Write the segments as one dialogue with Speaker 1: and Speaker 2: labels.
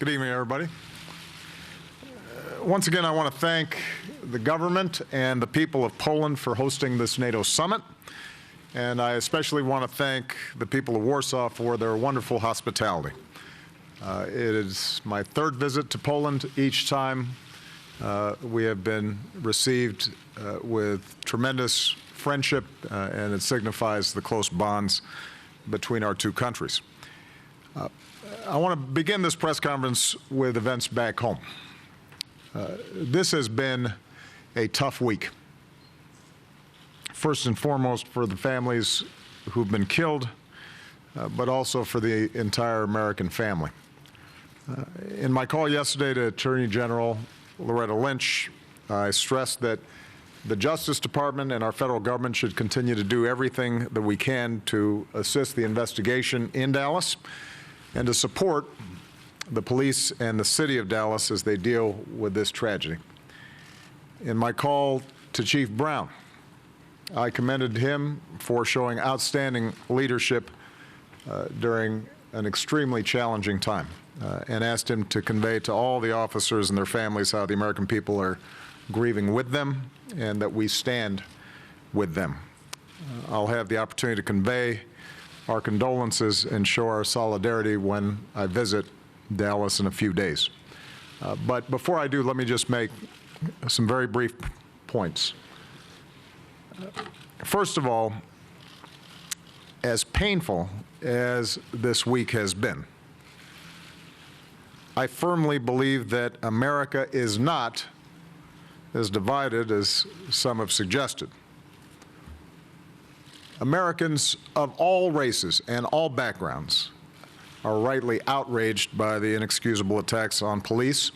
Speaker 1: Good evening, everybody. Once again, I want to thank the government and the people of Poland for hosting this NATO summit. And I especially want to thank the people of Warsaw for their wonderful hospitality. It is my third visit to Poland. Each time we have been received with tremendous friendship, and it signifies the close bonds between our two countries. I want to begin this press conference with events back home. This has been a tough week. First and foremost for the families who've been killed, but also for the entire American family. In my call yesterday to Attorney General Loretta Lynch, I stressed that the Justice Department and our federal government should continue to do everything that we can to assist the investigation in Dallas and to support the police and the city of Dallas as they deal with this tragedy. In my call to Chief Brown, I commended him for showing outstanding leadership during an extremely challenging time and asked him to convey to all the officers and their families how the American people are grieving with them and that we stand with them. I'll have the opportunity to convey our condolences and show our solidarity when I visit Dallas in a few days. But before I do, let me just make some very brief points. First of all, as painful as this week has been, I firmly believe that America is not as divided as some have suggested. Americans of all races and all backgrounds are rightly outraged by the inexcusable attacks on police,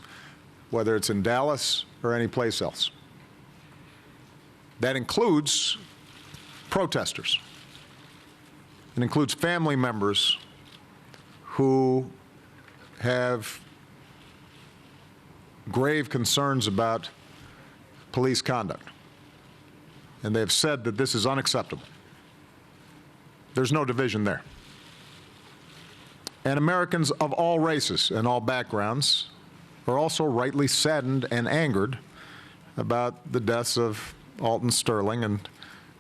Speaker 1: whether it's in Dallas or any place else. That includes protesters. It includes family members who have grave concerns about police conduct, and they've said that this is unacceptable. There's no division there. And Americans of all races and all backgrounds are also rightly saddened and angered about the deaths of Alton Sterling and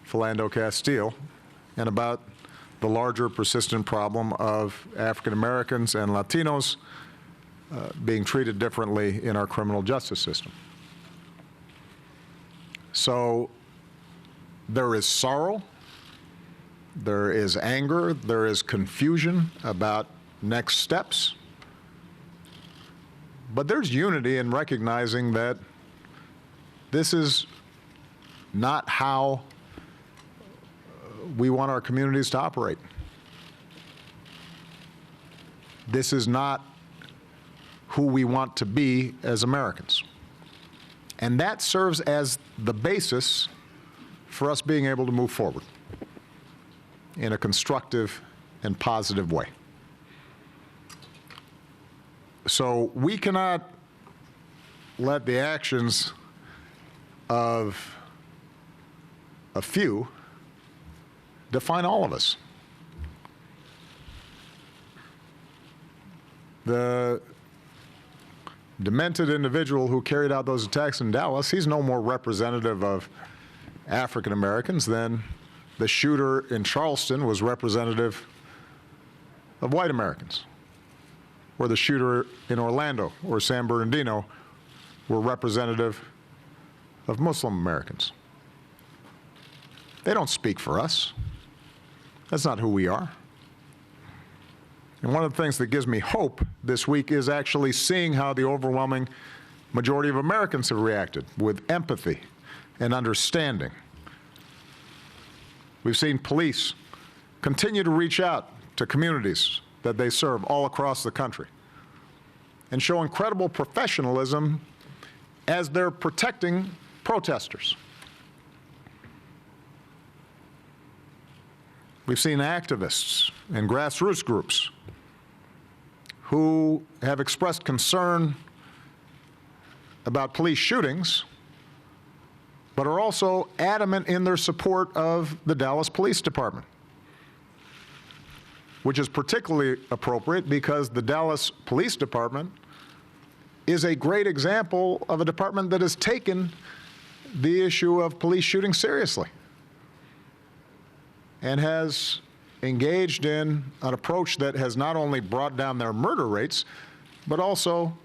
Speaker 1: Philando Castile, and about the larger persistent problem of African Americans and Latinos being treated differently in our criminal justice system. So there is sorrow, there is anger, there is confusion about next steps, but there's unity in recognizing that this is not how we want our communities to operate. This is not who we want to be as Americans. And that serves as the basis for us being able to move forward in a constructive and positive way. So we cannot let the actions of a few define all of us. The demented individual who carried out those attacks in Dallas, he's no more representative of African Americans than the shooter in Charleston was representative of white Americans, or the shooter in Orlando or San Bernardino were representative of Muslim Americans. They don't speak for us. That's not who we are. And one of the things that gives me hope this week is actually seeing how the overwhelming majority of Americans have reacted with empathy and understanding. We've seen police continue to reach out to communities that they serve all across the country and show incredible professionalism as they're protecting protesters. We've seen activists and grassroots groups who have expressed concern about police shootings, but are also adamant in their support of the Dallas Police Department, which is particularly appropriate because the Dallas Police Department is a great example of a department that has taken the issue of police shooting seriously and has engaged in an approach that has not only brought down their murder rates, but also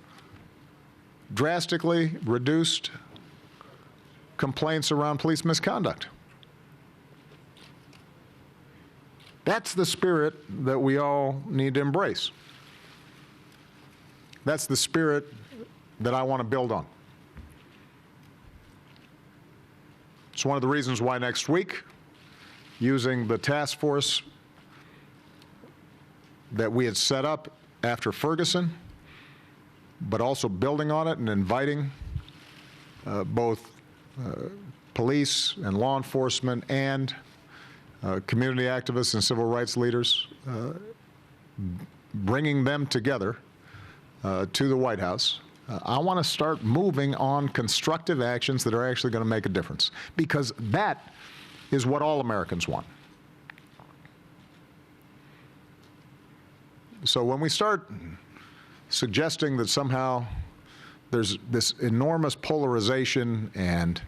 Speaker 1: drastically reduced complaints around police misconduct. That's the spirit that we all need to embrace. That's the spirit that I want to build on. It's one of the reasons why next week, using the task force that we had set up after Ferguson, but also building on it and inviting both police and law enforcement and community activists and civil rights leaders, bringing them together to the White House. I want to start moving on constructive actions that are actually going to make a difference, because that is what all Americans want. So when we start suggesting that somehow there's this enormous polarization and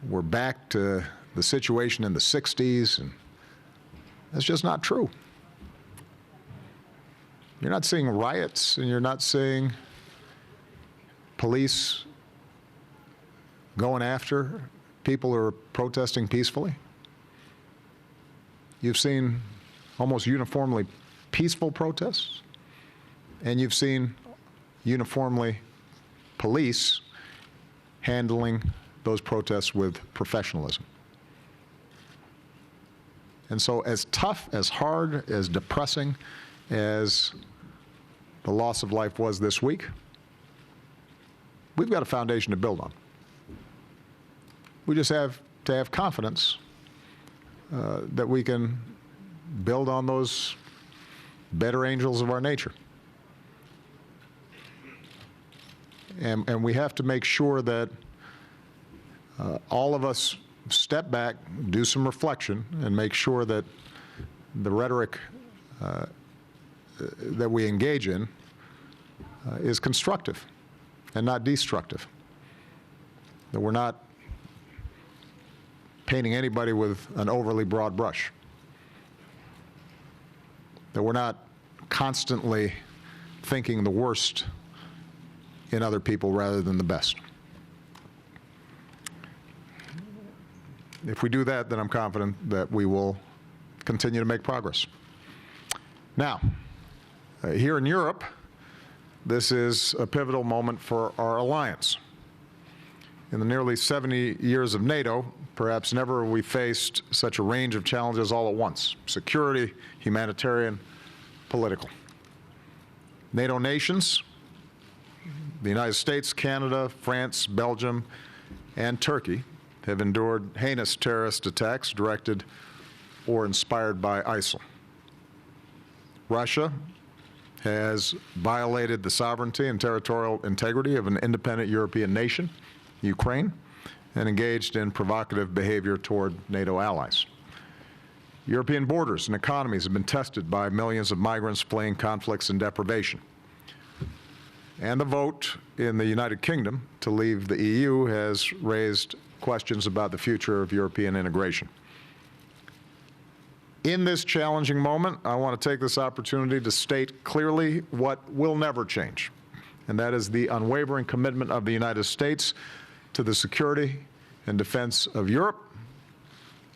Speaker 1: we're back to the situation in the 60s, and that's just not true. You're not seeing riots, and you're not seeing police going after people who are protesting peacefully. You've seen almost uniformly peaceful protests, and you've seen uniformly police handling those protests with professionalism. And so as tough, as hard, as depressing as the loss of life was this week, we've got a foundation to build on. We just have to have confidence that we can build on those better angels of our nature. And we have to make sure that all of us step back, do some reflection, and make sure that the rhetoric that we engage in is constructive and not destructive. That we're not painting anybody with an overly broad brush. That we're not constantly thinking the worst in other people rather than the best. If we do that, then I'm confident that we will continue to make progress. Now, here in Europe, this is a pivotal moment for our alliance. In the nearly 70 years of NATO, perhaps never have we faced such a range of challenges all at once: security, humanitarian, political. NATO nations, the United States, Canada, France, Belgium, and Turkey, have endured heinous terrorist attacks directed or inspired by ISIL. Russia has violated the sovereignty and territorial integrity of an independent European nation, Ukraine, and engaged in provocative behavior toward NATO allies. European borders and economies have been tested by millions of migrants fleeing conflicts and deprivation. And the vote in the United Kingdom to leave the EU has raised questions about the future of European integration. In this challenging moment, I want to take this opportunity to state clearly what will never change, and that is the unwavering commitment of the United States to the security and defense of Europe,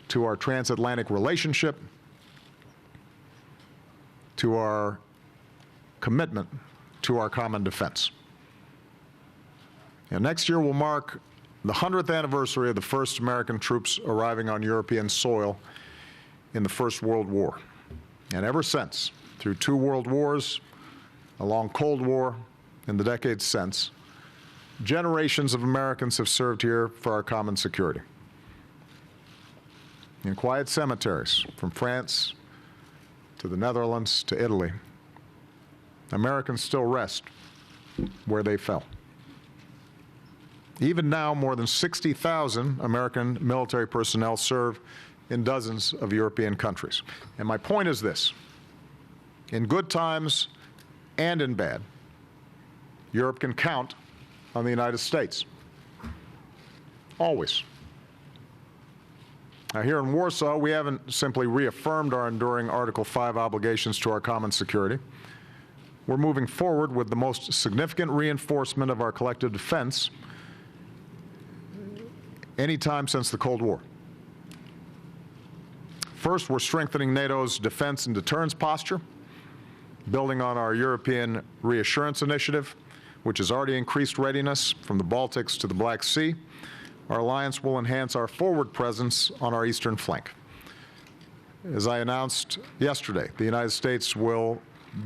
Speaker 1: to our transatlantic relationship, to our commitment to our common defense. And next year will mark the 100th anniversary of the first American troops arriving on European soil in the First World War. And ever since, through 2 world wars, a long Cold War, and the decades since, generations of Americans have served here for our common security. In quiet cemeteries, from France to the Netherlands to Italy, Americans still rest where they fell. Even now, more than 60,000 American military personnel serve in dozens of European countries. And my point is this: in good times and in bad, Europe can count on the United States. Always. Now, here in Warsaw, we haven't simply reaffirmed our enduring Article 5 obligations to our common security. We're moving forward with the most significant reinforcement of our collective defense any time since the Cold War. First, we're strengthening NATO's defense and deterrence posture, building on our European Reassurance Initiative, which has already increased readiness from the Baltics to the Black Sea. Our alliance will enhance our forward presence on our eastern flank. As I announced yesterday, the United States will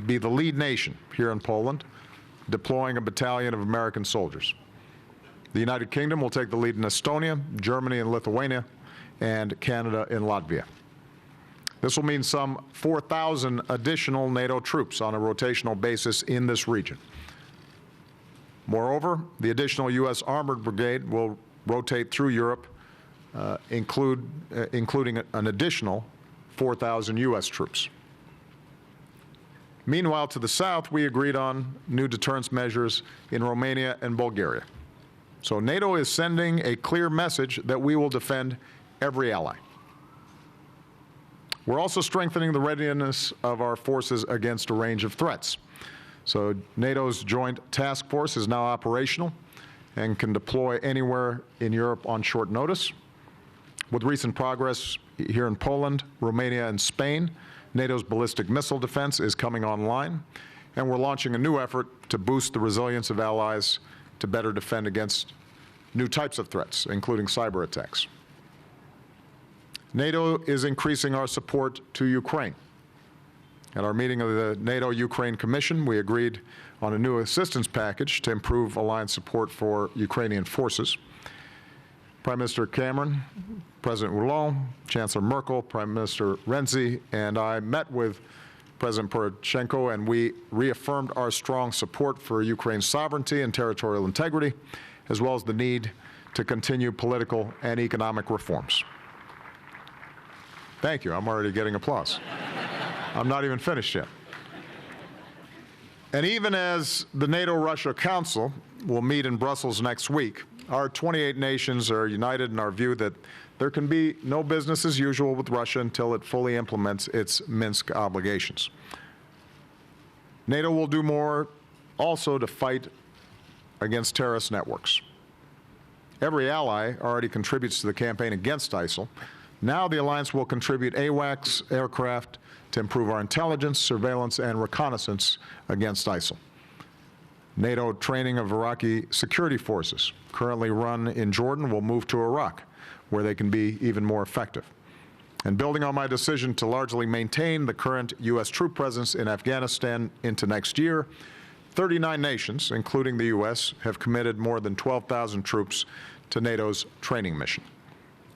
Speaker 1: be the lead nation here in Poland, deploying a battalion of American soldiers. The United Kingdom will take the lead in Estonia, Germany and Lithuania, and Canada and Latvia. This will mean some 4,000 additional NATO troops on a rotational basis in this region. Moreover, the additional U.S. Armored Brigade will rotate through Europe, including an additional 4,000 U.S. troops. Meanwhile, to the south, we agreed on new deterrence measures in Romania and Bulgaria. So NATO is sending a clear message that we will defend every ally. We're also strengthening the readiness of our forces against a range of threats. So NATO's Joint Task Force is now operational and can deploy anywhere in Europe on short notice. With recent progress here in Poland, Romania, and Spain, NATO's ballistic missile defense is coming online, and we're launching a new effort to boost the resilience of allies to better defend against new types of threats, including cyber attacks. NATO is increasing our support to Ukraine. At our meeting of the NATO-Ukraine Commission, we agreed on a new assistance package to improve alliance support for Ukrainian forces. Prime Minister Cameron, President Hollande, Chancellor Merkel, Prime Minister Renzi, and I met with President Poroshenko, and we reaffirmed our strong support for Ukraine's sovereignty and territorial integrity, as well as the need to continue political and economic reforms. Thank you. I'm already getting applause. I'm not even finished yet. And even as the NATO-Russia Council will meet in Brussels next week, our 28 nations are united in our view that there can be no business as usual with Russia until it fully implements its Minsk obligations. NATO will do more also to fight against terrorist networks. Every ally already contributes to the campaign against ISIL. Now the alliance will contribute AWACS aircraft to improve our intelligence, surveillance, and reconnaissance against ISIL. NATO training of Iraqi security forces, currently run in Jordan, will move to Iraq, where they can be even more effective. And building on my decision to largely maintain the current U.S. troop presence in Afghanistan into next year, 39 nations, including the U.S., have committed more than 12,000 troops to NATO's training mission.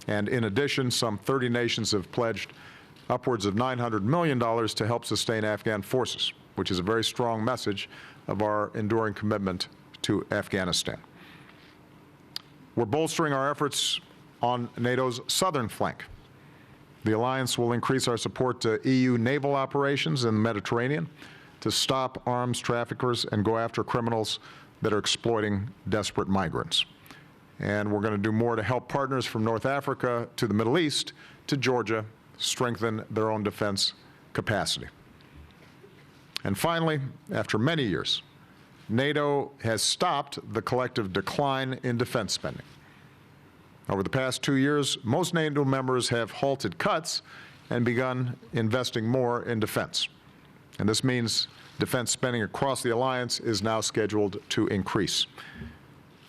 Speaker 1: And in addition, some 30 nations have pledged upwards of $900 million to help sustain Afghan forces, which is a very strong message of our enduring commitment to Afghanistan. We're bolstering our efforts on NATO's southern flank. The alliance will increase our support to EU naval operations in the Mediterranean to stop arms traffickers and go after criminals that are exploiting desperate migrants. And we're going to do more to help partners from North Africa to the Middle East to Georgia strengthen their own defense capacity. And finally, after many years, NATO has stopped the collective decline in defense spending. Over the past 2 years, most NATO members have halted cuts and begun investing more in defense. And this means defense spending across the alliance is now scheduled to increase.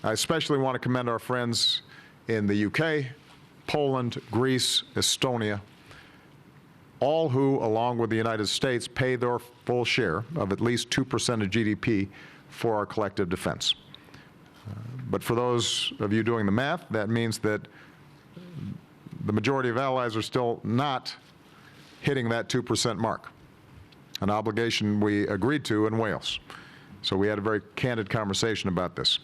Speaker 1: I especially want to commend our friends in the UK, Poland, Greece, Estonia, all who, along with the United States, pay their full share of at least 2% of GDP for our collective defense. But for those of you doing the math, that means that the majority of allies are still not hitting that 2% mark, an obligation we agreed to in Wales. So we had a very candid conversation about this.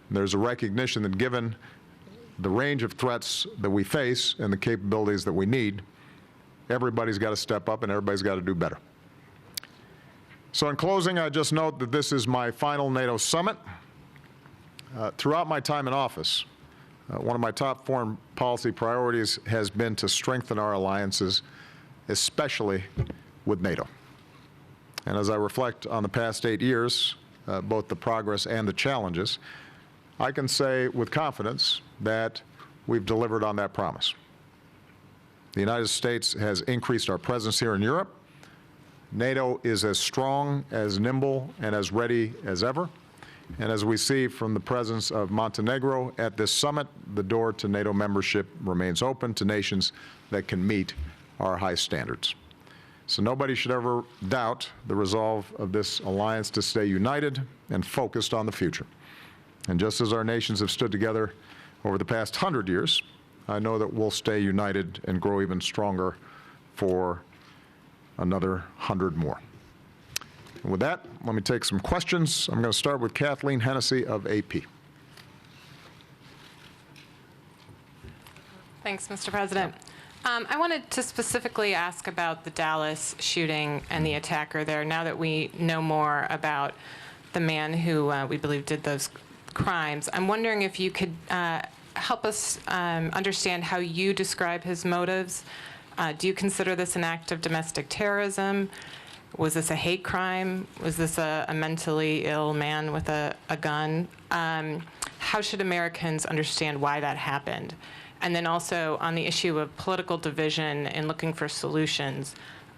Speaker 1: There's a recognition that given the range of threats that we face and the capabilities that we need, everybody's got to step up and everybody's got to do better. So in closing, I just note that this is my final NATO summit. Throughout my time in office, one of my top foreign policy priorities has been to strengthen our alliances, especially with NATO. And as I reflect on the past 8 years, both the progress and the challenges, I can say with confidence that we've delivered on that promise. The United States has increased our presence here in Europe. NATO is as strong, as nimble, and as ready as ever. And as we see from the presence of Montenegro at this summit, the door to NATO membership remains open to nations that can meet our high standards. So nobody should ever doubt the resolve of this alliance to stay united and focused on the future. And just as our nations have stood together over the past 100 years, I know that we'll stay united and grow even stronger for another 100 more. And with that, let me take some questions. I'm going to start with Kathleen Hennessy of AP.
Speaker 2: Thanks, Mr. President. I wanted to specifically ask about the Dallas shooting and the attacker there, now that we know more about the man who we believe did those crimes. I'm wondering if you could help us understand how you describe his motives. Do you consider this an act of domestic terrorism? Was this a hate crime? Was this a mentally ill man with a gun? How should Americans understand why that happened? And then also on the issue of political division and looking for solutions,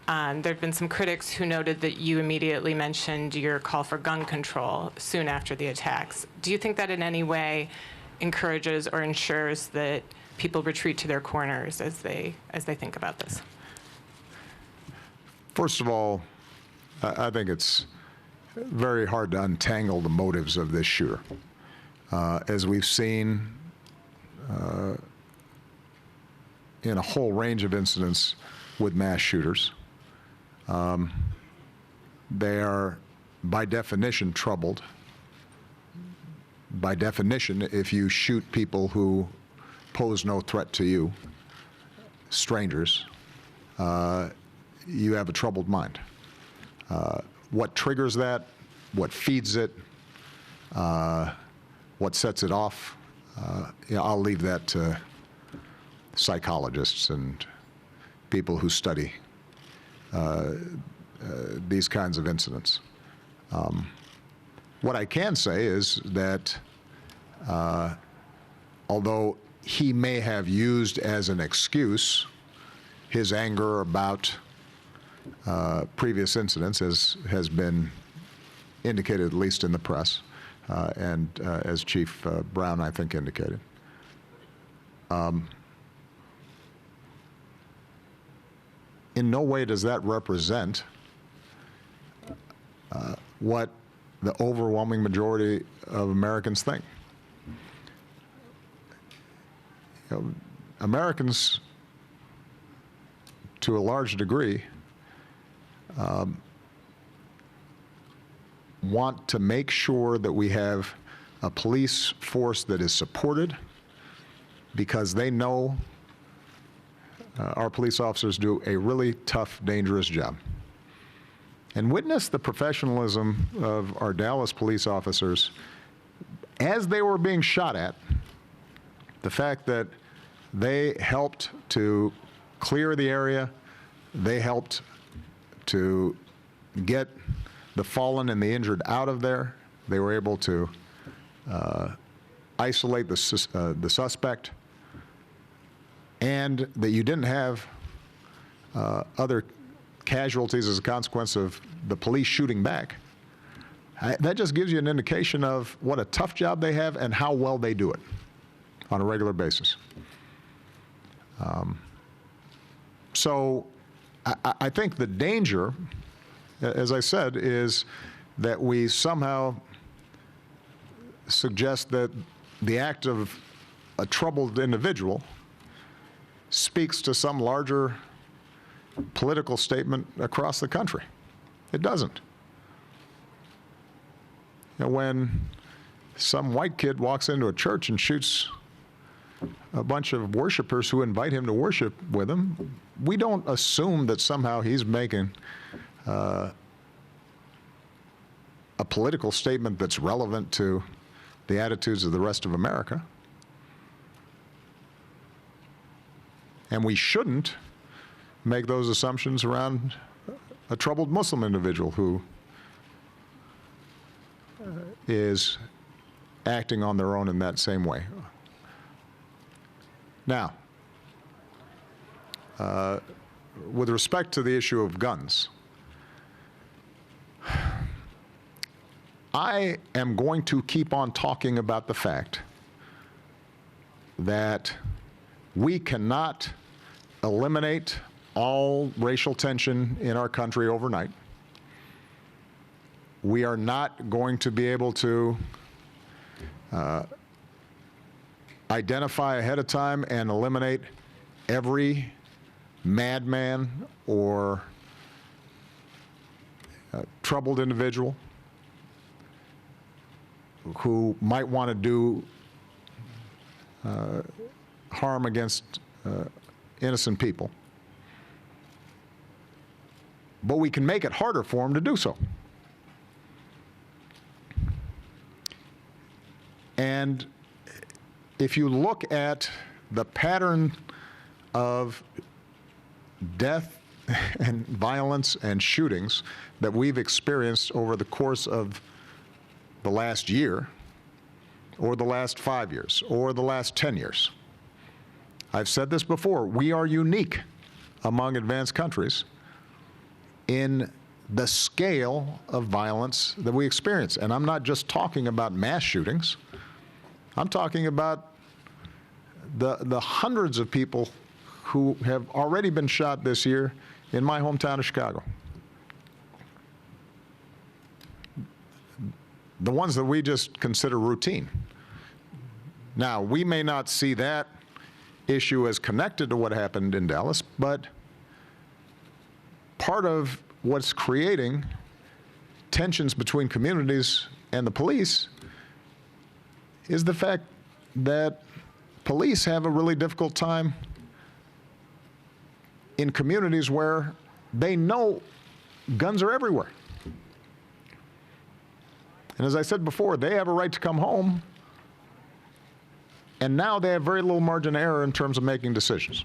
Speaker 2: there have been some critics who noted that you immediately mentioned your call for gun control soon after the attacks. Do you think that in any way encourages or ensures that people retreat to their corners as they think about this?
Speaker 1: First of all, I think it's very hard to untangle the motives of this shooter. As we've seen in a whole range of incidents with mass shooters, they are, by definition, troubled. By definition, if you shoot people who pose no threat to you, strangers, you have a troubled mind. What triggers that, what feeds it, what sets it off, I'll leave that to psychologists and people who study these kinds of incidents. What I can say is that although he may have used as an excuse his anger about previous incidents, as has been indicated at least in the press, and as Chief Brown, I think, indicated. In no way does that represent what the overwhelming majority of Americans think. You know, Americans, to a large degree, want to make sure that we have a police force that is supported, because they know our police officers do a really tough, dangerous job. And witness the professionalism of our Dallas police officers as they were being shot at, the fact that they helped to clear the area, they helped to get the fallen and the injured out of there. They were able to isolate the suspect, and that you didn't have other casualties as a consequence of the police shooting back. That just gives you an indication of what a tough job they have and how well they do it on a regular basis. So I think the danger, as I said, is that we somehow suggest that the act of a troubled individual speaks to some larger political statement across the country. It doesn't. You know, when some white kid walks into a church and shoots a bunch of worshipers who invite him to worship with him, we don't assume that somehow he's making a political statement that's relevant to the attitudes of the rest of America. And we shouldn't make those assumptions around a troubled Muslim individual who is acting on their own in that same way. Now, with respect to the issue of guns, I am going to keep on talking about the fact that we cannot eliminate all racial tension in our country overnight. We are not going to be able to identify ahead of time and eliminate every madman or troubled individual who might want to do harm against innocent people. But we can make it harder for them to do so. And if you look at the pattern of death and violence and shootings that we've experienced over the course of the last year, or the last 5 years, or the last 10 years, I've said this before, we are unique among advanced countries in the scale of violence that we experience. And I'm not just talking about mass shootings. I'm talking about the hundreds of people who have already been shot this year in my hometown of Chicago. The ones that we just consider routine. Now, we may not see that issue as connected to what happened in Dallas, but part of what's creating tensions between communities and the police is the fact that police have a really difficult time in communities where they know guns are everywhere. And as I said before, they have a right to come home, and now they have very little margin of error in terms of making decisions.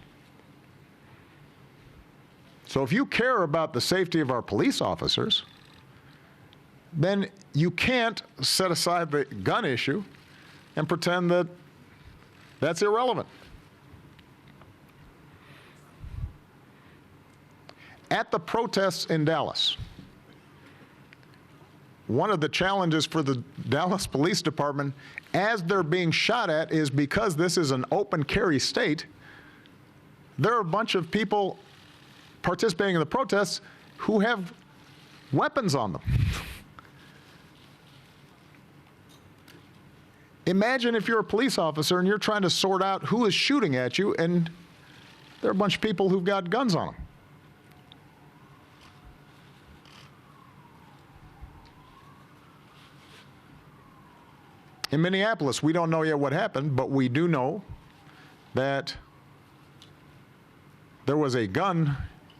Speaker 1: So if you care about the safety of our police officers, then you can't set aside the gun issue and pretend that that's irrelevant. At the protests in Dallas, one of the challenges for the Dallas Police Department as they're being shot at is because this is an open carry state, there are a bunch of people participating in the protests who have weapons on them. Imagine if you're a police officer and you're trying to sort out who is shooting at you, and there are a bunch of people who've got guns on them. In Minneapolis, we don't know yet what happened, but we do know that there was a gun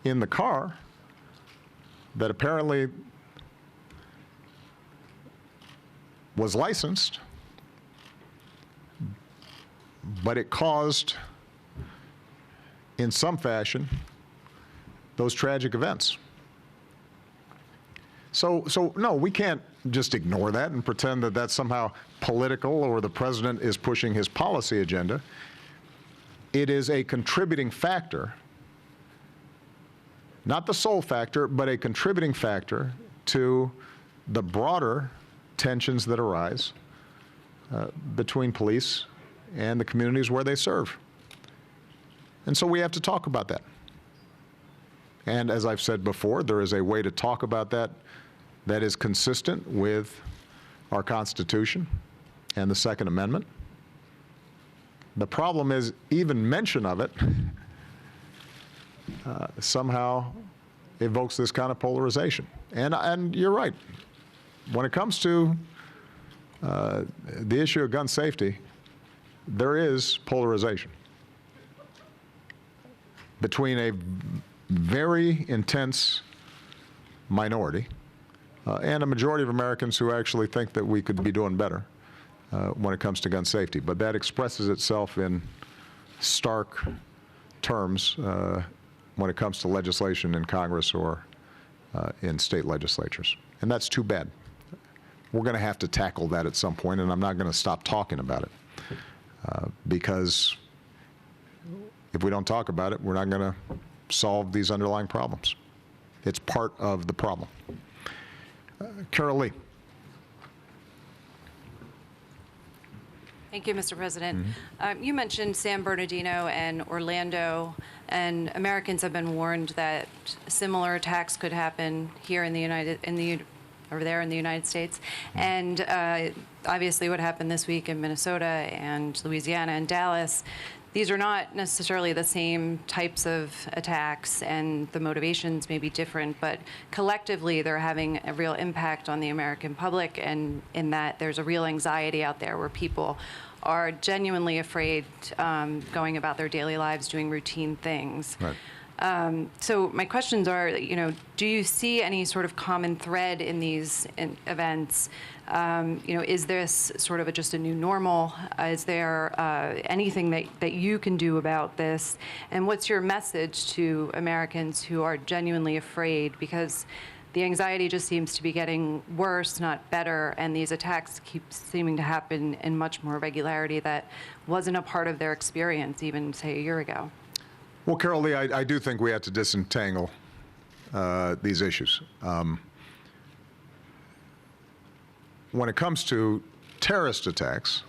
Speaker 1: in the car that apparently was licensed, but it caused, in some fashion, those tragic events. So no, we can't just ignore that and pretend that that's somehow political or the president is pushing his policy agenda. It is a contributing factor, not the sole factor, but a contributing factor to the broader tensions that arise between police and the communities where they serve. And so we have to talk about that. And as I've said before, there is a way to talk about that that is consistent with our Constitution and the Second Amendment. The problem is even mention of it somehow evokes this kind of polarization. And you're right. When it comes to the issue of gun safety, there is polarization between a very intense minority and a majority of Americans who actually think that we could be doing better when it comes to gun safety. But that expresses itself in stark terms when it comes to legislation in Congress or in state legislatures. And that's too bad. We're going to have to tackle that at some point, and I'm not going to stop talking about it because if we don't talk about it, we're not going to solve these underlying problems. It's part of the problem. Carol Lee.
Speaker 3: Thank you, Mr. President. You mentioned San Bernardino and Orlando, and Americans have been warned that similar attacks could happen here in the United States. And obviously what happened this week in Minnesota and Louisiana and Dallas, these are not necessarily the same types of attacks, and the motivations may be different, but collectively they're having a real impact on the American public, and in that there's a real anxiety out there where people are genuinely afraid going about their daily lives, doing routine things.
Speaker 1: Right.
Speaker 3: So my questions are, do you see any sort of common thread in these events? Is this sort of just a new normal? Is there anything that you can do about this? And what's your message to Americans who are genuinely afraid? Because the anxiety just seems to be getting worse, not better, and these attacks keep seeming to happen in much more regularity that wasn't a part of their experience even, say, a year ago.
Speaker 1: Well, Carol Lee, I do think we have to disentangle these issues. When it comes to terrorist attacks,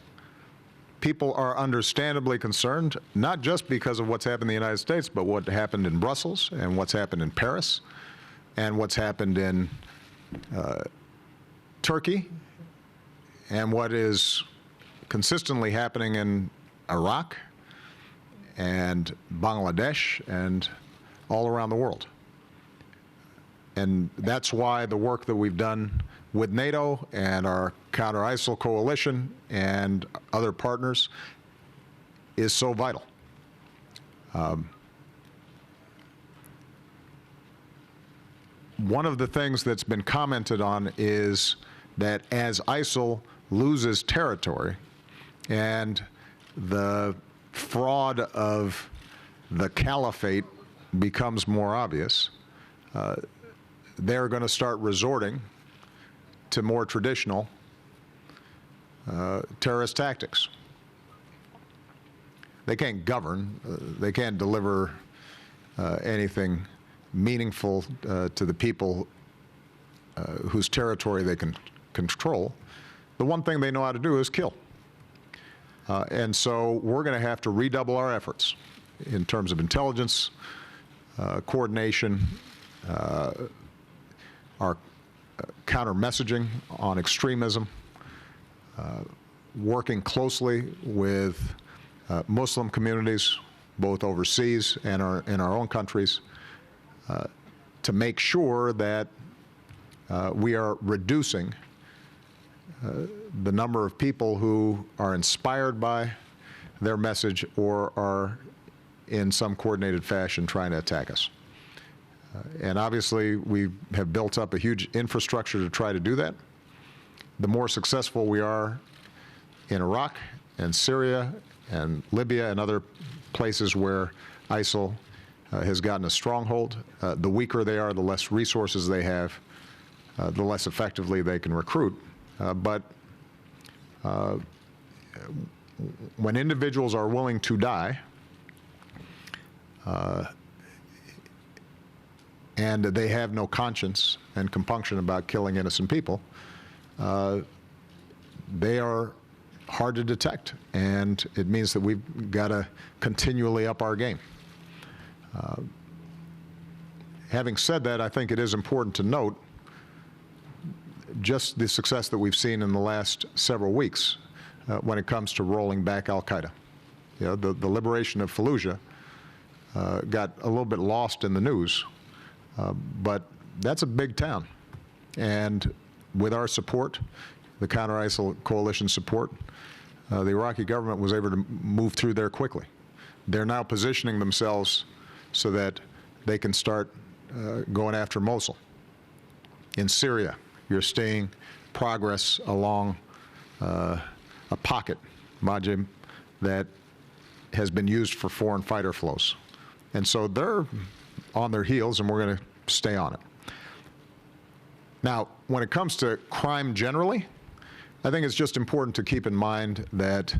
Speaker 1: people are understandably concerned, not just because of what's happened in the United States, but what happened in Brussels and what's happened in Paris and what's happened in Turkey and what is consistently happening in Iraq and Bangladesh and all around the world. And that's why the work that we've done with NATO and our counter-ISIL coalition and other partners is so vital. One of the things that's been commented on is that as ISIL loses territory and the fraud of the caliphate becomes more obvious, they're going to start resorting to more traditional terrorist tactics. They can't govern, they can't deliver anything meaningful to the people whose territory they can control. The one thing they know how to do is kill. And so we're going to have to redouble our efforts in terms of intelligence, coordination, our counter-messaging on extremism, working closely with Muslim communities, both overseas and in our own countries, to make sure that we are reducing the number of people who are inspired by their message or are in some coordinated fashion trying to attack us. And obviously, we have built up a huge infrastructure to try to do that. The more successful we are in Iraq and Syria and Libya and other places where ISIL has gotten a stronghold, the weaker they are, the less resources they have, the less effectively they can recruit. But when individuals are willing to die, and they have no conscience and compunction about killing innocent people, they are hard to detect, and it means that we've got to continually up our game. Having said that, I think it is important to note just the success that we've seen in the last several weeks when it comes to rolling back al-Qaeda. You know, the liberation of Fallujah got a little bit lost in the news, but that's a big town. And with our support, the counter-ISIL coalition support, the Iraqi government was able to move through there quickly. They're now positioning themselves so that they can start going after Mosul, in Syria, you're seeing progress along a pocket, Majim, that has been used for foreign fighter flows. And so they're on their heels, and we're going to stay on it. Now, when it comes to crime generally, I think it's just important to keep in mind that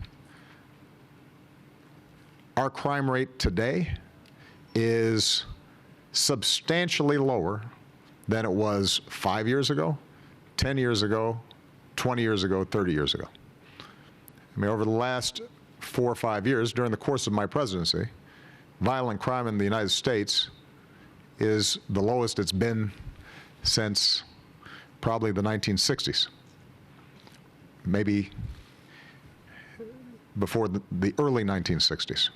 Speaker 1: our crime rate today is substantially lower than it was 5 years ago, 10 years ago, 20 years ago, 30 years ago. I mean, over the last 4 or 5 years, during the course of my presidency, violent crime in the United States is the lowest it's been since probably the 1960s, maybe before the early 1960s.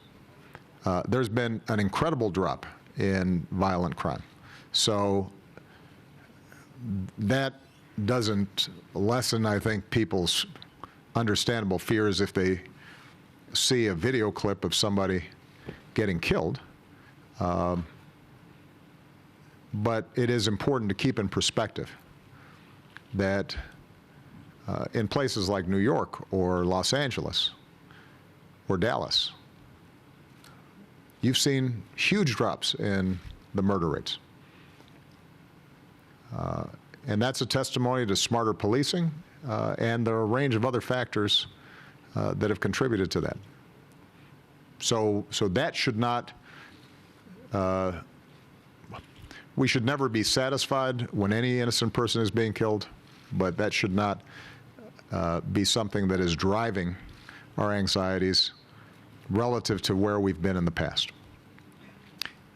Speaker 1: There's been an incredible drop in violent crime. So that doesn't lessen, I think, people's understandable fears if they see a video clip of somebody getting killed. But it is important to keep in perspective that in places like New York or Los Angeles or Dallas, you've seen huge drops in the murder rates. And that's a testimony to smarter policing and the range of other factors that have contributed to that. So that should not, we should never be satisfied when any innocent person is being killed, but that should not be something that is driving our anxieties relative to where we've been in the past.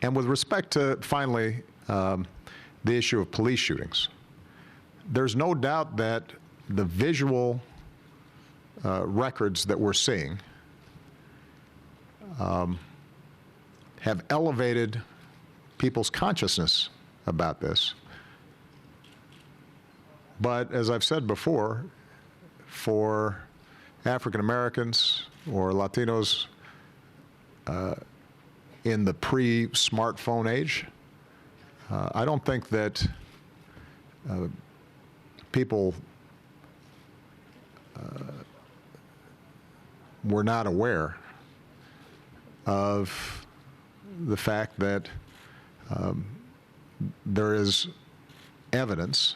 Speaker 1: And with respect to, finally, the issue of police shootings, there's no doubt that the visual records that we're seeing have elevated people's consciousness about this. But as I've said before, for African Americans or Latinos in the pre-smartphone age, I don't think that people were not aware of the fact that there is evidence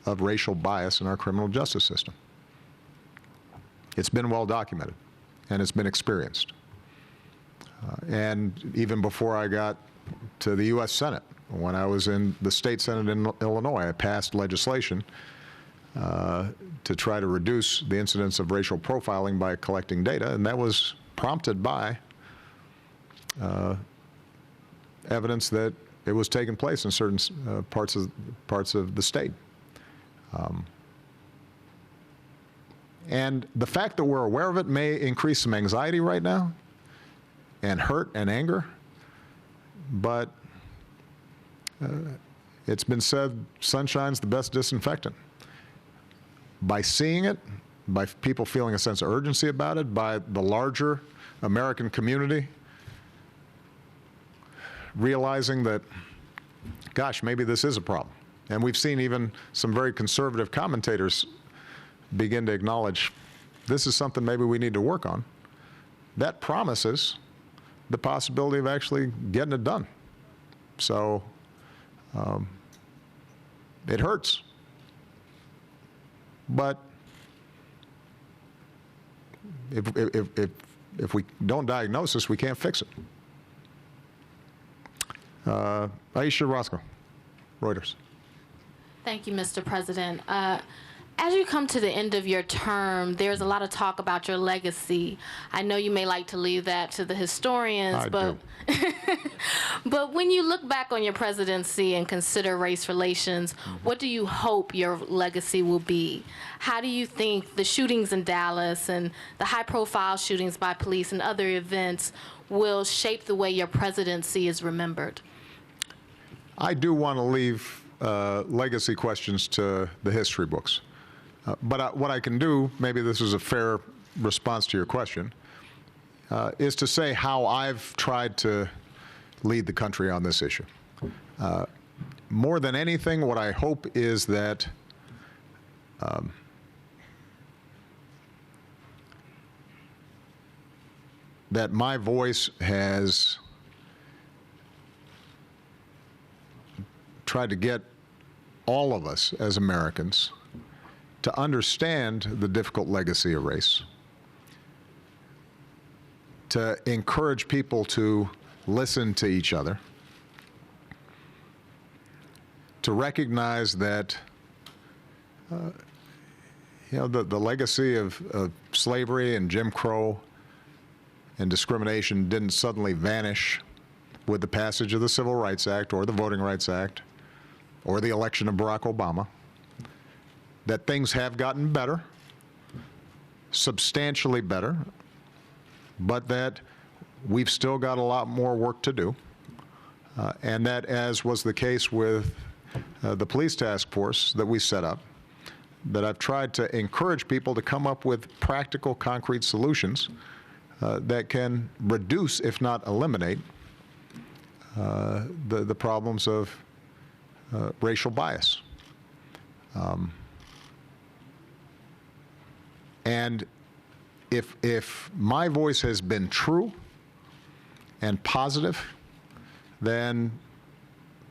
Speaker 1: of racial bias in our criminal justice system. It's been well documented, and it's been experienced. And even before I got to the U.S. Senate, when I was in the state Senate in Illinois, I passed legislation to try to reduce the incidence of racial profiling by collecting data, and that was prompted by evidence that it was taking place in certain parts of the state. And the fact that we're aware of it may increase some anxiety right now and hurt and anger, but it's been said, sunshine's the best disinfectant. By seeing it, by people feeling a sense of urgency about it, by the larger American community realizing that, gosh, maybe this is a problem. And we've seen even some very conservative commentators begin to acknowledge this is something maybe we need to work on. That promises the possibility of actually getting it done. So it hurts. But if we don't diagnose this, we can't fix it. Aisha Roscoe, Reuters.
Speaker 4: Thank you, Mr. President. As you come to the end of your term, there's a lot of talk about your legacy. I know you may like to leave that to the historians, but but when you look back on your presidency and consider race relations, what do you hope your legacy will be? How do you think the shootings in Dallas and the high-profile shootings by police and other events will shape the way your presidency is remembered?
Speaker 1: I do want to leave legacy questions to the history books. But what I can do, maybe this is a fair response to your question, is to say how I've tried to lead the country on this issue. More than anything, what I hope is that that my voice has tried to get all of us as Americans to understand the difficult legacy of race, to encourage people to listen to each other, to recognize that the legacy of slavery and Jim Crow and discrimination didn't suddenly vanish with the passage of the Civil Rights Act or the Voting Rights Act or the election of Barack Obama, that things have gotten better, substantially better, but that we've still got a lot more work to do, and that, as was the case with the police task force that we set up, that I've tried to encourage people to come up with practical, concrete solutions that can reduce, if not eliminate, the problems of racial bias. And if my voice has been true and positive, then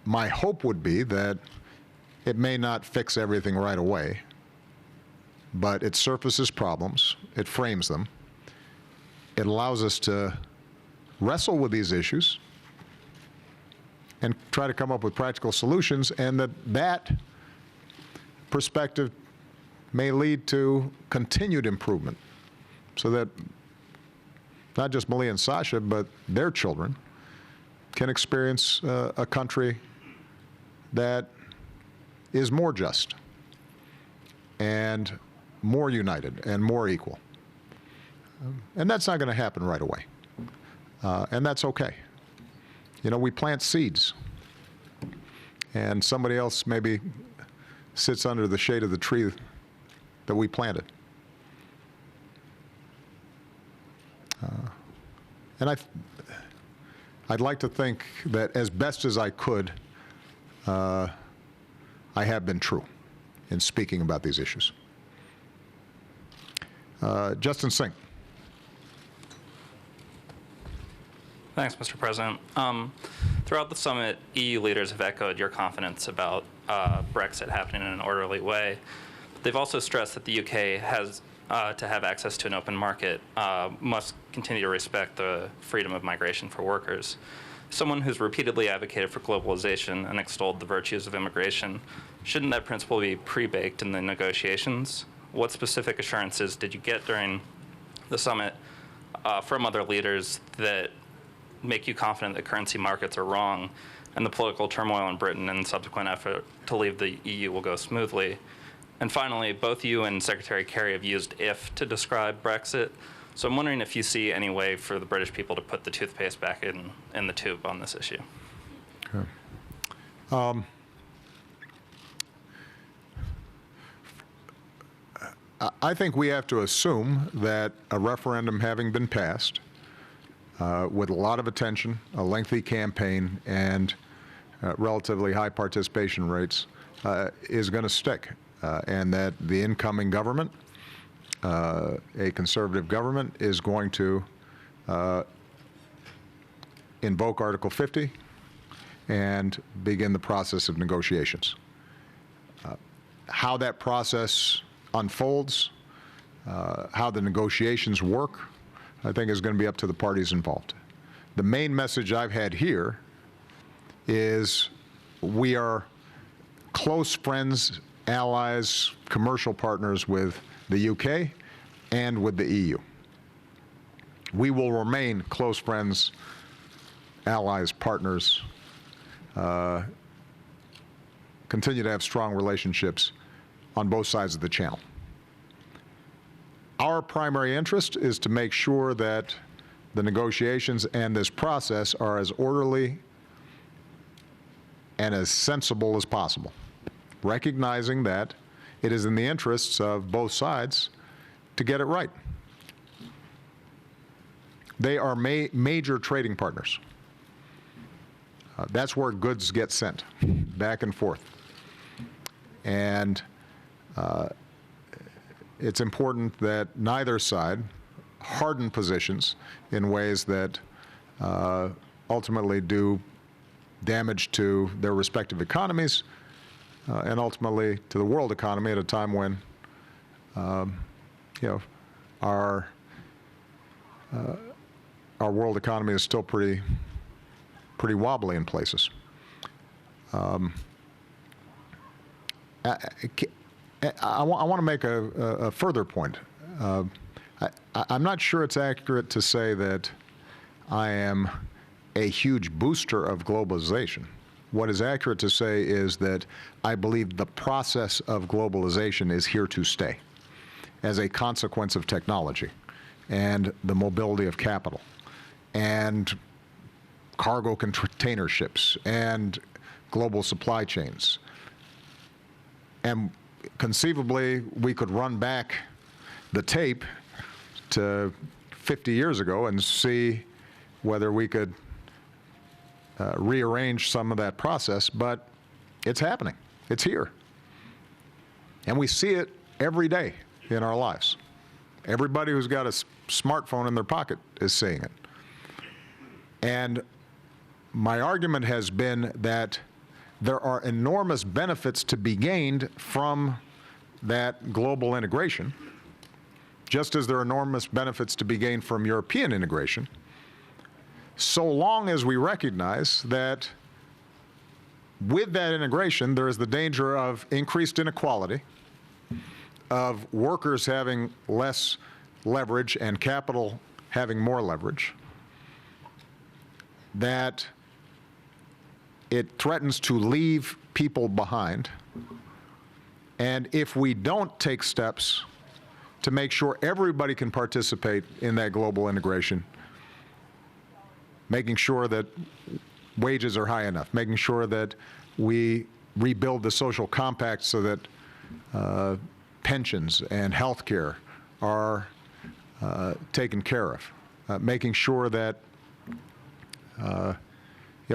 Speaker 1: my hope would be that it may not fix everything right away, but it surfaces problems, it frames them, it allows us to wrestle with these issues and try to come up with practical solutions, and that perspective may lead to continued improvement, so that not just Malia and Sasha, but their children can experience a country that is more just and more united and more equal. And that's not going to happen right away. And that's okay. You know, we plant seeds, and somebody else maybe sits under the shade of the tree that we planted. And I'd like to think that as best as I could, I have been true in speaking about these issues. Justin Singh.
Speaker 5: Thanks, Mr. President. Throughout the summit, EU leaders have echoed your confidence about Brexit happening in an orderly way. They've also stressed that the UK has to have access to an open market, must continue to respect the freedom of migration for workers. Someone who's repeatedly advocated for globalization and extolled the virtues of immigration, shouldn't that principle be pre-baked in the negotiations? What specific assurances did you get during the summit from other leaders that make you confident that currency markets are wrong and the political turmoil in Britain and subsequent effort to leave the EU will go smoothly? And finally, both you and Secretary Kerry have used "if" to describe Brexit. So I'm wondering if you see any way for the British people to put the toothpaste back in the tube on this issue.
Speaker 1: Okay. I think we have to assume that a referendum having been passed with a lot of attention, a lengthy campaign, and relatively high participation rates is going to stick, and that the incoming government, a conservative government, is going to invoke Article 50 and begin the process of negotiations. How that process unfolds, how the negotiations work, I think is going to be up to the parties involved. The main message I've had here is we are close friends, allies, commercial partners with the UK and with the EU. We will remain close friends, allies, partners, continue to have strong relationships on both sides of the channel. Our primary interest is to make sure that the negotiations and this process are as orderly and as sensible as possible, recognizing that it is in the interests of both sides to get it right. They are major trading partners. That's where goods get sent back and forth. And it's important that neither side harden positions in ways that ultimately do damage to their respective economies and ultimately to the world economy at a time when our world economy is still pretty wobbly in places. I want to make a further point. I'm not sure it's accurate to say that I am a huge booster of globalization. What is accurate to say is that I believe the process of globalization is here to stay as a consequence of technology and the mobility of capital and cargo container ships and global supply chains. And conceivably, we could run back the tape to 50 years ago and see whether we could rearrange some of that process, but it's happening. It's here. And we see it every day in our lives. Everybody who's got a smartphone in their pocket is seeing it. And my argument has been that there are enormous benefits to be gained from that global integration, just as there are enormous benefits to be gained from European integration, so long as we recognize that with that integration, there is the danger of increased inequality, of workers having less leverage and capital having more leverage, that it threatens to leave people behind. And if we don't take steps to make sure everybody can participate in that global integration, making sure that wages are high enough, making sure that we rebuild the social compact so that pensions and health care are taken care of, making sure that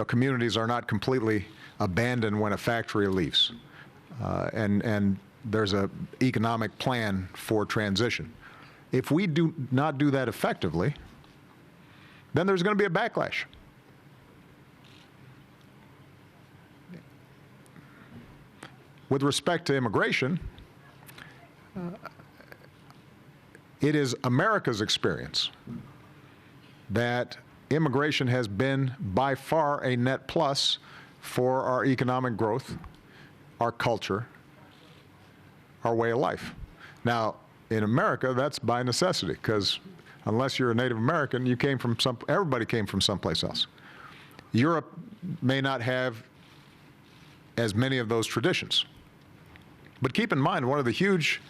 Speaker 1: communities are not completely abandoned when a factory leaves, and there's an economic plan for transition. If we do not do that effectively, then there's going to be a backlash. With respect to immigration, it is America's experience that immigration has been by far a net plus for our economic growth, our culture, our way of life. Now, in America, that's by necessity, because unless you're a Native American, everybody came from someplace else. Europe may not have as many of those traditions. But keep in mind, one of the huge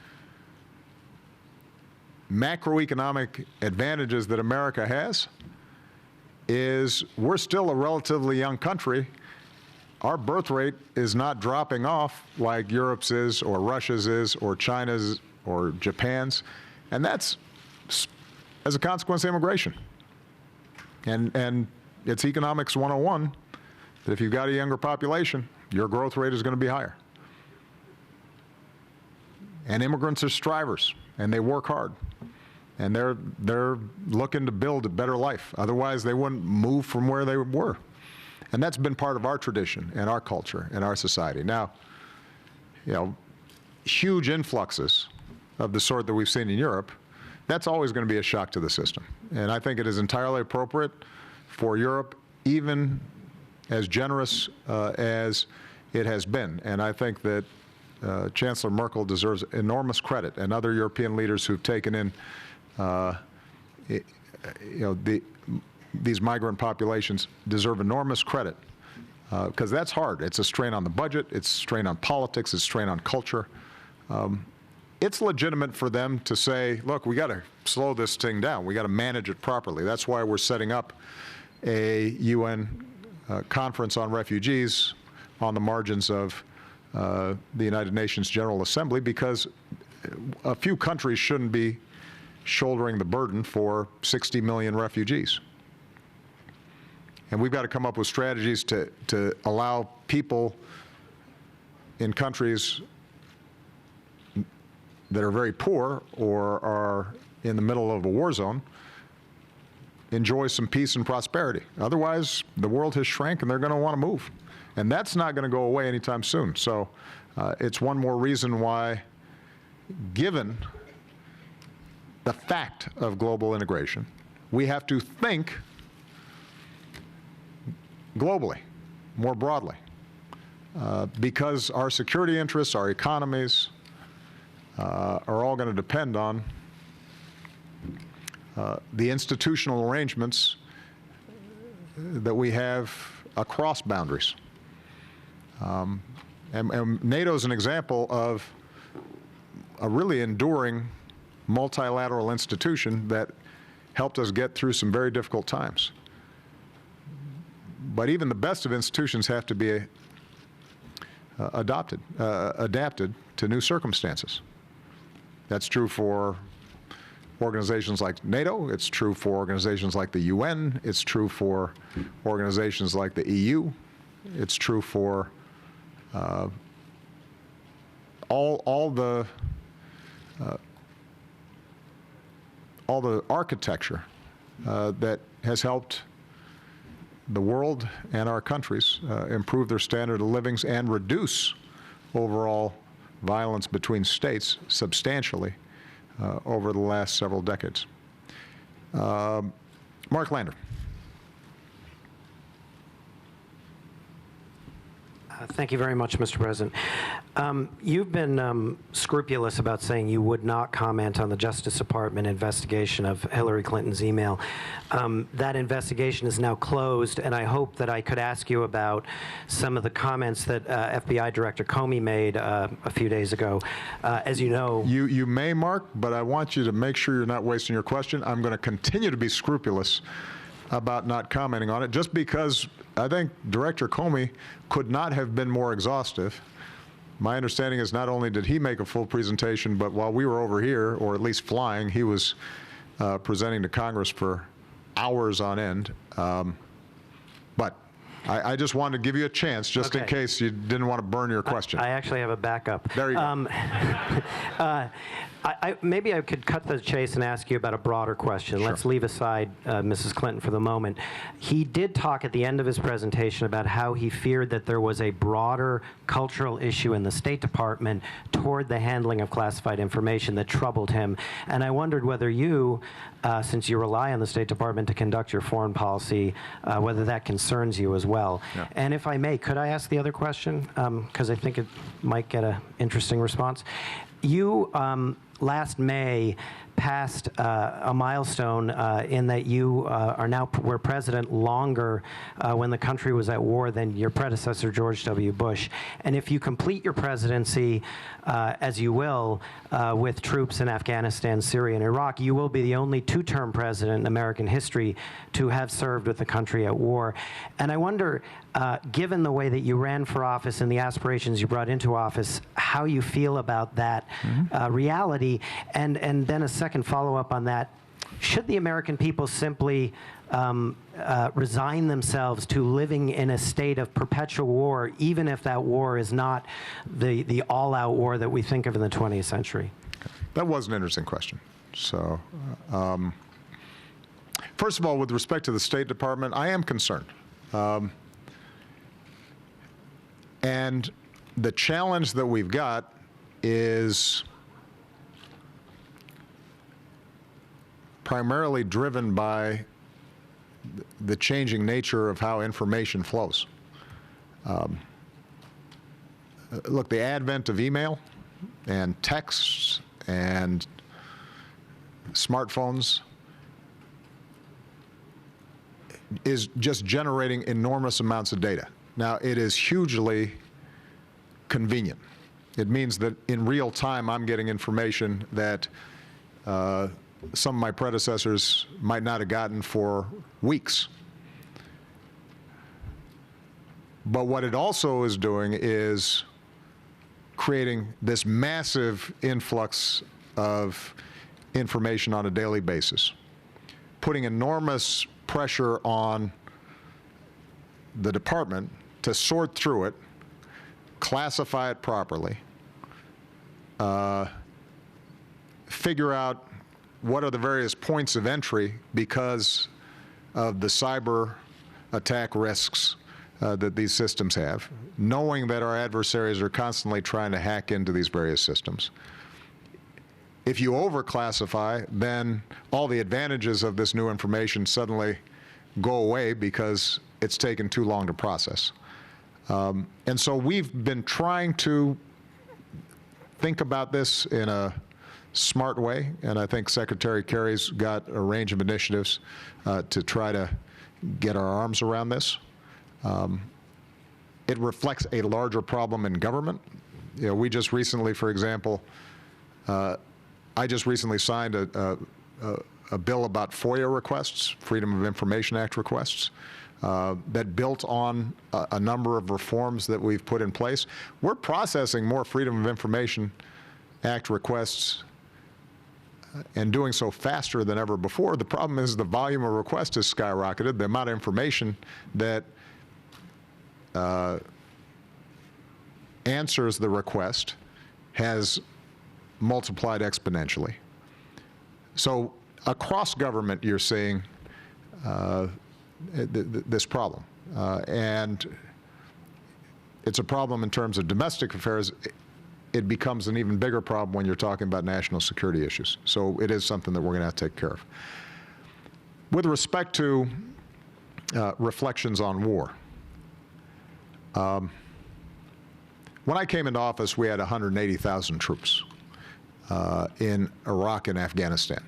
Speaker 1: macroeconomic advantages that America has is we're still a relatively young country. Our birth rate is not dropping off like Europe's is, or Russia's is, or China's, or Japan's. And that's as a consequence of immigration. And it's economics 101, that if you've got a younger population, your growth rate is going to be higher. And immigrants are strivers, and they work hard. And they're looking to build a better life. Otherwise, they wouldn't move from where they were. And that's been part of our tradition and our culture and our society. Now, huge influxes of the sort that we've seen in Europe, that's always going to be a shock to the system. And I think it is entirely appropriate for Europe, even as generous as it has been. And I think that Chancellor Merkel deserves enormous credit, and other European leaders who've taken in these migrant populations deserve enormous credit, because that's hard. It's a strain on the budget, it's a strain on politics, it's a strain on culture. It's legitimate for them to say, look, we got to slow this thing down. We got to manage it properly. That's why we're setting up a UN conference on refugees on the margins of the United Nations General Assembly, because a few countries shouldn't be shouldering the burden for 60 million refugees. And we've got to come up with strategies to allow people in countries that are very poor or are in the middle of a war zone enjoy some peace and prosperity. Otherwise, the world has shrank and they're going to want to move. And that's not going to go away anytime soon. So it's one more reason why, given the fact of global integration, we have to think globally, more broadly, because our security interests, our economies are all going to depend on the institutional arrangements that we have across boundaries. And NATO is an example of a really enduring multilateral institution that helped us get through some very difficult times. But even the best of institutions have to be adapted to new circumstances. That's true for organizations like NATO. It's true for organizations like the UN. It's true for organizations like the EU. It's true for all the architecture that has helped the world and our countries improve their standard of living and reduce overall violence between states substantially over the last several decades. Mark Lander.
Speaker 6: Thank you very much, Mr. President. You've been scrupulous about saying you would not comment on the Justice Department investigation of Hillary Clinton's email. That investigation is now closed, and I hope that I could ask you about some of the comments that FBI Director Comey made a few days ago. As you know...
Speaker 1: You may, Mark, but I want you to make sure you're not wasting your question. I'm going to continue to be scrupulous about not commenting on it, just because I think Director Comey could not have been more exhaustive. My understanding is not only did he make a full presentation, but while we were over here, or at least flying, he was presenting to Congress for hours on end. But I just wanted to give you a chance, just in case you didn't want to burn your question.
Speaker 6: I actually have a backup.
Speaker 1: There you go.
Speaker 6: Maybe I could cut the chase and ask you about a broader question.
Speaker 1: Sure.
Speaker 6: Let's leave aside Mrs. Clinton for the moment. He did talk at the end of his presentation about how he feared that there was a broader cultural issue in the State Department toward the handling of classified information that troubled him. And I wondered whether you, since you rely on the State Department to conduct your foreign policy, whether that concerns you as well.
Speaker 1: Yeah.
Speaker 6: And if I may, could I ask the other question? Because I think it might get an interesting response. You, last May, passed a milestone in that you were president longer when the country was at war than your predecessor, George W. Bush. And if you complete your presidency, as you will, with troops in Afghanistan, Syria, and Iraq, you will be the only two-term president in American history to have served with the country at war. And I wonder, given the way that you ran for office and the aspirations you brought into office, how you feel about that reality, and then a second follow-up on that. Should the American people simply resign themselves to living in a state of perpetual war, even if that war is not the all-out war that we think of in the 20th century?
Speaker 1: That was an interesting question. So, first of all, with respect to the State Department, I am concerned. And the challenge that we've got is primarily driven by the changing nature of how information flows. Look, the advent of email and texts and smartphones is just generating enormous amounts of data. Now, it is hugely convenient. It means that in real time, I'm getting information that some of my predecessors might not have gotten for weeks. But what it also is doing is creating this massive influx of information on a daily basis, putting enormous pressure on the department to sort through it, classify it properly, figure out what are the various points of entry because of the cyber attack risks that these systems have, knowing that our adversaries are constantly trying to hack into these various systems. If you overclassify, then all the advantages of this new information suddenly go away because it's taken too long to process. And so we've been trying to think about this in a smart way, and I think Secretary Kerry's got a range of initiatives to try to get our arms around this. It reflects a larger problem in government. You know, we just recently, for example, I just recently signed a bill about FOIA requests, Freedom of Information Act requests, that built on a number of reforms that we've put in place. We're processing more Freedom of Information Act requests and doing so faster than ever before. The problem is the volume of requests has skyrocketed. The amount of information that answers the request has multiplied exponentially. So across government, you're seeing this problem. And it's a problem in terms of domestic affairs. It becomes an even bigger problem when you're talking about national security issues. So it is something that we're going to have to take care of. With respect to reflections on war, when I came into office, we had 180,000 troops in Iraq and Afghanistan.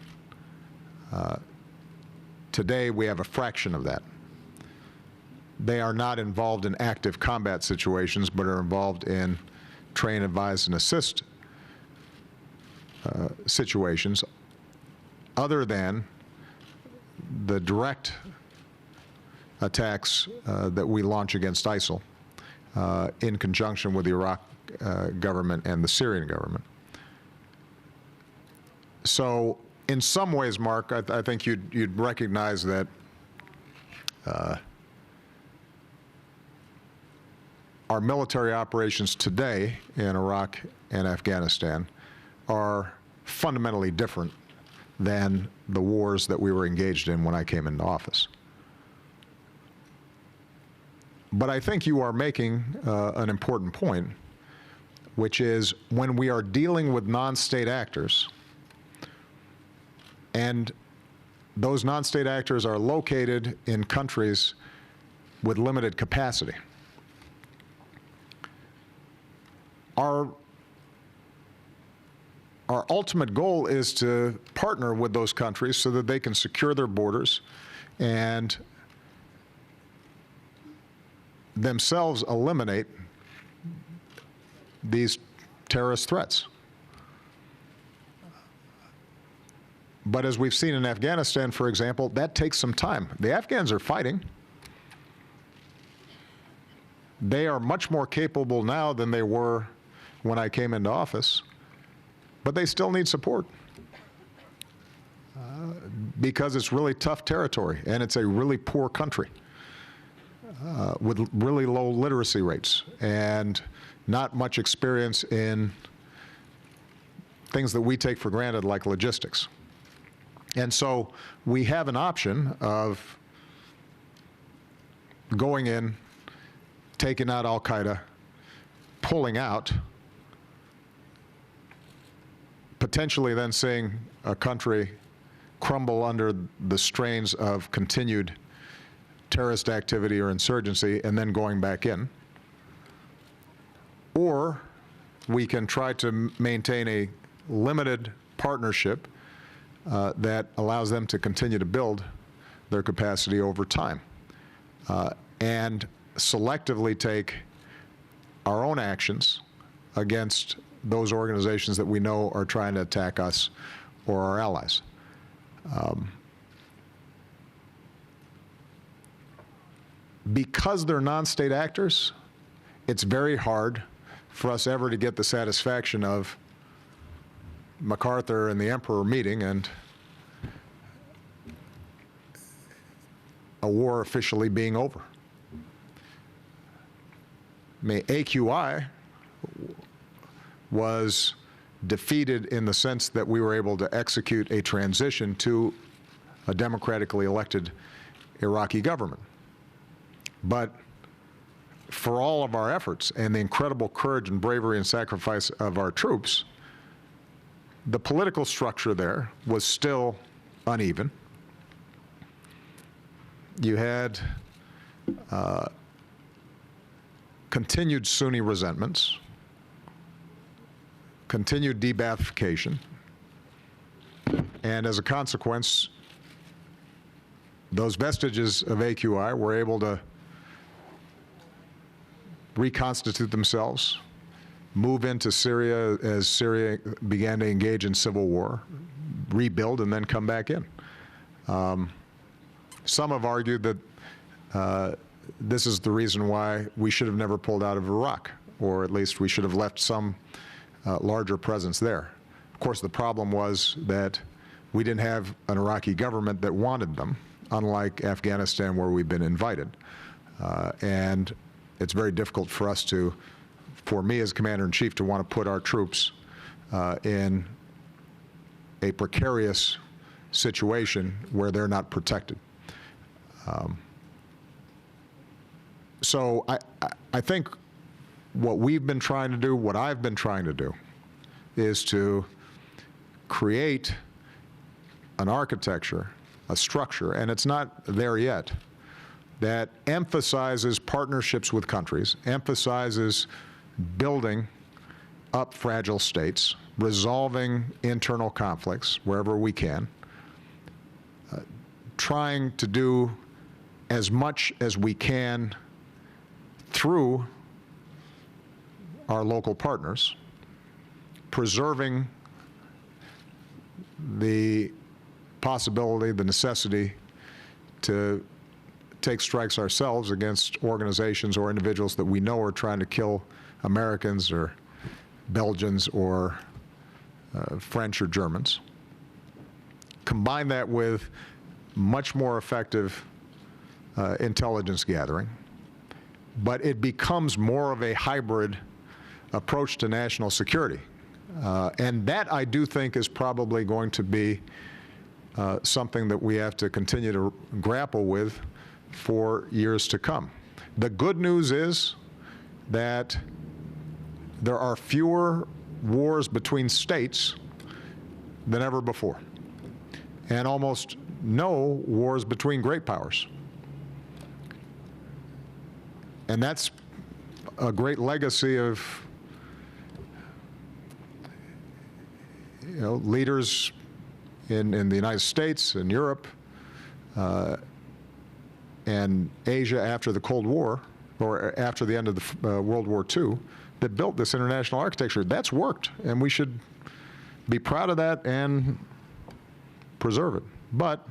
Speaker 1: Today, we have a fraction of that. They are not involved in active combat situations, but are involved in train, advise, and assist situations, other than the direct attacks that we launch against ISIL in conjunction with the Iraq government and the Syrian government. So in some ways, Mark, I think you'd recognize that our military operations today in Iraq and Afghanistan are fundamentally different than the wars that we were engaged in when I came into office. But I think you are making an important point, which is when we are dealing with non-state actors, and those non-state actors are located in countries with limited capacity, our ultimate goal is to partner with those countries so that they can secure their borders and themselves eliminate these terrorist threats. But as we've seen in Afghanistan, for example, that takes some time. The Afghans are fighting. They are much more capable now than they were when I came into office, but they still need support because it's really tough territory and it's a really poor country with really low literacy rates and not much experience in things that we take for granted like logistics. And so we have an option of going in, taking out al-Qaeda, pulling out, potentially then seeing a country crumble under the strains of continued terrorist activity or insurgency and then going back in. Or we can try to maintain a limited partnership that allows them to continue to build their capacity over time and selectively take our own actions against those organizations that we know are trying to attack us or our allies. Because they're non-state actors, it's very hard for us ever to get the satisfaction of MacArthur and the Emperor meeting and a war officially being over. I mean, AQI was defeated in the sense that we were able to execute a transition to a democratically elected Iraqi government. But for all of our efforts and the incredible courage and bravery and sacrifice of our troops, the political structure there was still uneven. You had continued Sunni resentments, continued de-Baathification, and as a consequence, those vestiges of AQI were able to reconstitute themselves, move into Syria as Syria began to engage in civil war, rebuild, and then come back in. Some have argued that this is the reason why we should have never pulled out of Iraq, or at least we should have left some larger presence there. Of course, the problem was that we didn't have an Iraqi government that wanted them, unlike Afghanistan, where we've been invited. And it's very difficult for us to, for me as Commander-in-Chief, to want to put our troops in a precarious situation where they're not protected. So I think what we've been trying to do, what I've been trying to do, is to create an architecture, a structure, and it's not there yet, that emphasizes partnerships with countries, emphasizes building up fragile states, resolving internal conflicts wherever we can, trying to do as much as we can through our local partners, preserving the possibility, the necessity to take strikes ourselves against organizations or individuals that we know are trying to kill Americans or Belgians or French or Germans. Combine that with much more effective intelligence gathering, but it becomes more of a hybrid approach to national security. And that, I do think, is probably going to be something that we have to continue to grapple with for years to come. The good news is that there are fewer wars between states than ever before, and almost no wars between great powers. And that's a great legacy of leaders in the United States and Europe and Asia after the Cold War, or after the end of the World War II, that built this international architecture. That's worked, and we should be proud of that and preserve it. But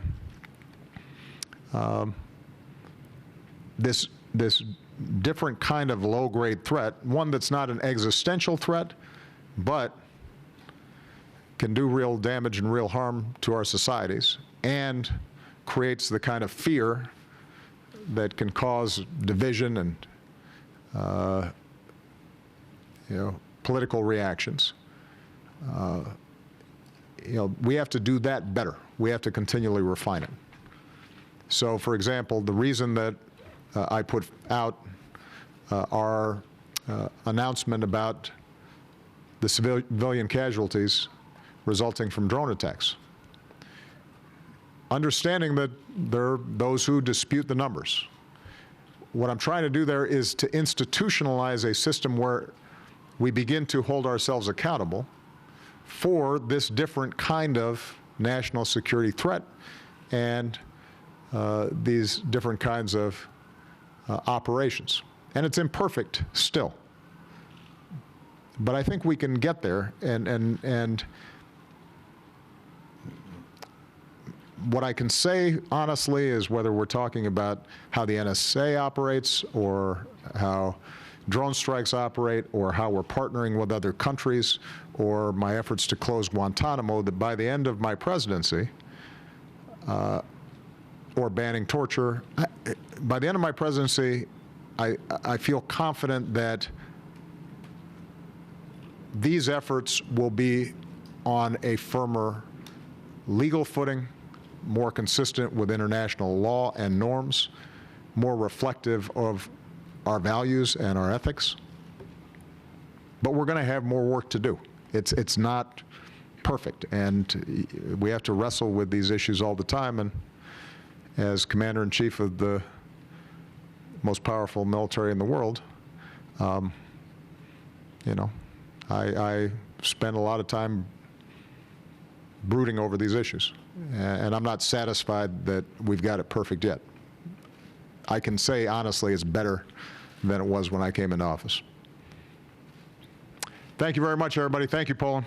Speaker 1: this different kind of low-grade threat, one that's not an existential threat, but can do real damage and real harm to our societies, and creates the kind of fear that can cause division and political reactions. We have to do that better. We have to continually refine it. So, for example, the reason that I put out our announcement about the civilian casualties resulting from drone attacks, understanding that there are those who dispute the numbers. What I'm trying to do there is to institutionalize a system where we begin to hold ourselves accountable for this different kind of national security threat and these different kinds of operations. And it's imperfect still. But I think we can get there, and what I can say honestly is, whether we're talking about how the NSA operates or how drone strikes operate or how we're partnering with other countries or my efforts to close Guantanamo, that by the end of my presidency, or banning torture, by the end of my presidency, I feel confident that these efforts will be on a firmer legal footing, more consistent with international law and norms, more reflective of our values and our ethics. But we're going to have more work to do. It's not perfect, and we have to wrestle with these issues all the time. And as Commander-in-Chief of the most powerful military in the world, you know, I spend a lot of time brooding over these issues, and I'm not satisfied that we've got it perfect yet. I can say honestly it's better than it was when I came into office. Thank you very much, everybody. Thank you, Poland.